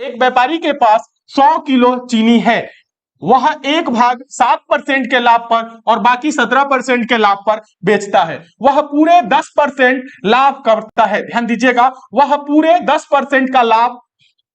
एक व्यापारी के पास 100 किलो चीनी है। वह 1/7% के लाभ पर और बाकी 17% के लाभ पर बेचता है। वह पूरे 10% लाभ करता है। ध्यान दीजिएगा, वह पूरे 10% का लाभ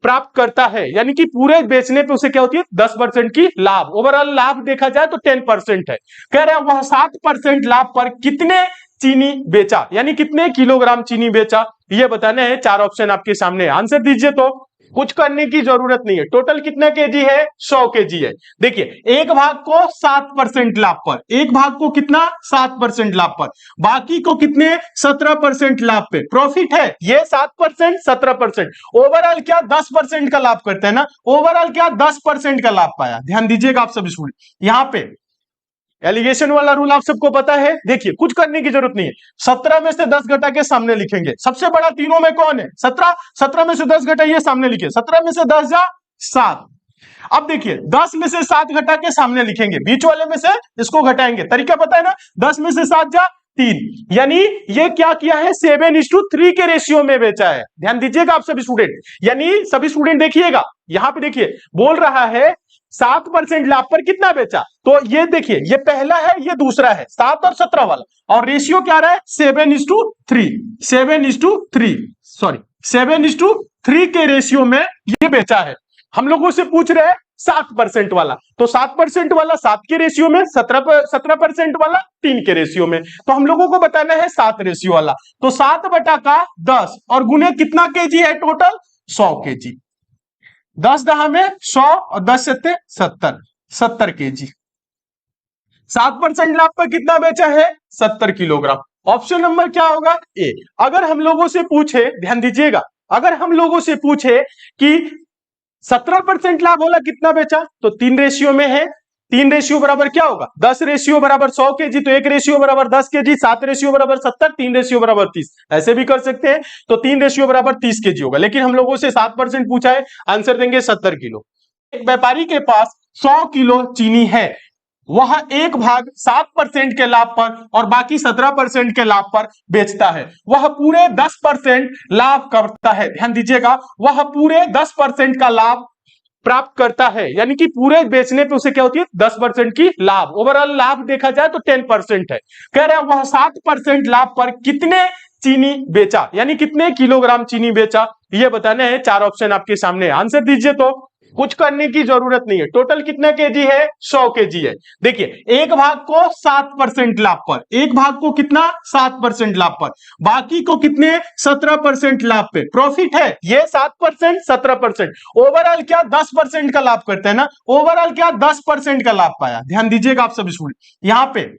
प्राप्त करता है, यानी कि पूरे बेचने पे उसे क्या होती है 10% की लाभ। ओवरऑल लाभ देखा जाए तो 10% है। कह रहे हैं वह 7% लाभ पर कितने चीनी बेचा, यानी कितने किलोग्राम चीनी बेचा, ये बताने हैं। 4 ऑप्शन आपके सामने, आंसर दीजिए। तो कुछ करने की जरूरत नहीं है। टोटल कितना केजी है, 100 केजी है। देखिए एक भाग को 7% लाभ पर, एक भाग को कितना 7% लाभ पर, बाकी को कितने 17% लाभ पे प्रॉफिट है। ये 7% 17%, ओवरऑल क्या 10% का लाभ करते हैं ना, ओवरऑल क्या 10% का लाभ पाया। ध्यान दीजिएगा आप सभी स्टूडेंट, यहां पे एलिगेशन वाला रूल आप सबको पता है। देखिए कुछ करने की जरूरत नहीं है। 17 में से 10 घटा के सामने लिखेंगे। सबसे बड़ा तीनों में कौन है, 17। 17 में से 10 घटाइए, सामने लिखिए। 17 में से 10 जा 7। अब देखिए 10 में से 7 घटा के सामने लिखेंगे, बीच वाले में से इसको घटाएंगे। तरीका पता है ना, 10 में से 7 जा 3, यानी ये क्या किया है 7:3 के रेशियो में बेचा है। ध्यान दीजिएगा आप सभी स्टूडेंट, यानी सभी स्टूडेंट देखिएगा, यहां पे देखिए बोल रहा है 7% लाभ पर कितना बेचा। तो ये देखिए ये पहला है, ये दूसरा है, 7 और 17 वाला, और रेशियो क्या रहा है 7:3, 7:3 सॉरी 7:3 के रेशियो में ये बेचा है। हम लोगों से पूछ रहे हैं 7% वाला, तो 7% वाला 7 के रेशियो में, 17% वाला 3 के रेशियो में। तो हम लोगों को बताना है 7 रेशियो वाला। तो 7/10 और गुने कितना केजी है टोटल 100 केजी। 10 दहा में 100 और 10 सत्ते 70 केजी। 7% लाभ पर कितना बेचा है 70 किलोग्राम। ऑप्शन नंबर क्या होगा ए। अगर हम लोगों से पूछे, ध्यान दीजिएगा, अगर हम लोगों से पूछे कि 17% लाभ वाला कितना बेचा, तो 3 रेशियो में है। 3 रेशियो बराबर क्या होगा 10 रेशियो बराबर 100 केजी, तो 1 रेशियो बराबर 10 केजी, 7 रेशियो बराबर 70, 3 रेशियो बराबर 30, ऐसे भी कर सकते हैं। तो 3 रेशियो बराबर 30 केजी होगा, लेकिन हम लोगों से 7% पूछा है, आंसर देंगे 70 किलो। एक व्यापारी के पास 100 किलो चीनी है। वह 1/7% के लाभ पर और बाकी 17% के लाभ पर बेचता है। वह पूरे 10% लाभ करता है। ध्यान दीजिएगा, वह पूरे 10% का लाभ प्राप्त करता है, यानी कि पूरे बेचने पे उसे क्या होती है 10% की लाभ। ओवरऑल लाभ देखा जाए तो 10% है। कह रहे हैं वह 7% लाभ पर कितने चीनी बेचा, यानी कितने किलोग्राम चीनी बेचा, ये बताने हैं। 4 ऑप्शन आपके सामने, आंसर दीजिए। तो कुछ करने की जरूरत नहीं है। टोटल कितना केजी है 100 केजी है। देखिए एक भाग को 7% लाभ पर, एक भाग को कितना 7% लाभ पर, बाकी को कितने 17% लाभ पे प्रॉफिट है। ये 7% 17%, ओवरऑल क्या 10% का लाभ करते हैं ना, ओवरऑल क्या 10% का लाभ पाया। ध्यान दीजिएगा आप सभी स्टूडेंट, यहां पे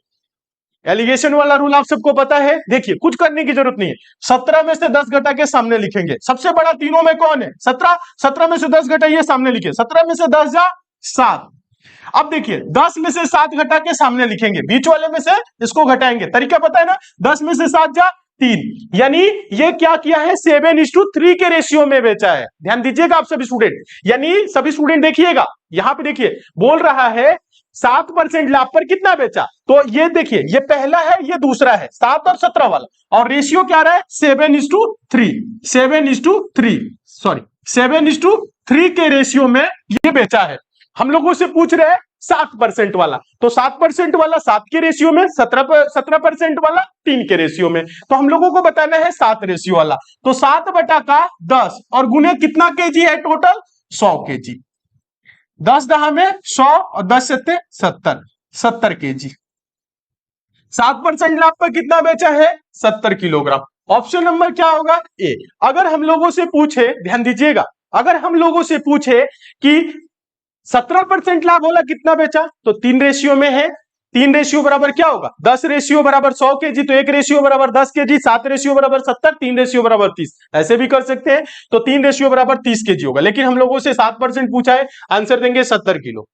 एलिगेशन वाला रूल आप सबको पता है। देखिए कुछ करने की जरूरत नहीं है। 17 में से 10 घटा के सामने लिखेंगे। सबसे बड़ा तीनों में कौन है 17। 17 में से 10 घटाइए, सामने लिखिए। 17 में से 10 जा 7। अब देखिए 10 में से 7 घटा के सामने लिखेंगे, बीच वाले में से इसको घटाएंगे। तरीका पता है ना, 10 में से 7 जा 3, यानी ये क्या किया है 7:3 के रेशियो में बेचा है। ध्यान दीजिएगा आप सभी स्टूडेंट, यानी सभी स्टूडेंट देखिएगा, यहां पे देखिए बोल रहा है 7% लाभ पर कितना बेचा। तो ये देखिए ये पहला है, ये दूसरा है, 7 और 17 वाला, और रेशियो क्या रहा है 7:3, 7:3 सॉरी 7:3 के रेशियो में ये बेचा है। हम लोगों से पूछ रहे हैं 7% वाला, तो 7% वाला 7 के रेशियो में, 17% वाला 3 के रेशियो में। तो हम लोगों को बताना है 7 रेशियो वाला। तो 7/10 और गुने कितना केजी है टोटल 100 केजी। 10 दहा में 100 और 10 सत्ते 70 केजी। 7% लाभ पर कितना बेचा है 70 किलोग्राम। ऑप्शन नंबर क्या होगा ए। अगर हम लोगों से पूछे, ध्यान दीजिएगा, अगर हम लोगों से पूछे कि 17% लाभ वाला कितना बेचा, तो 3 रेशियो में है। 3 रेशियो बराबर क्या होगा 10 रेशियो बराबर 100 केजी, तो 1 रेशियो बराबर 10 केजी, 7 रेशियो बराबर 70, 3 रेशियो बराबर 30, ऐसे भी कर सकते हैं। तो 3 रेशियो बराबर 30 केजी होगा, लेकिन हम लोगों से 7% पूछा है, आंसर देंगे 70 किलो।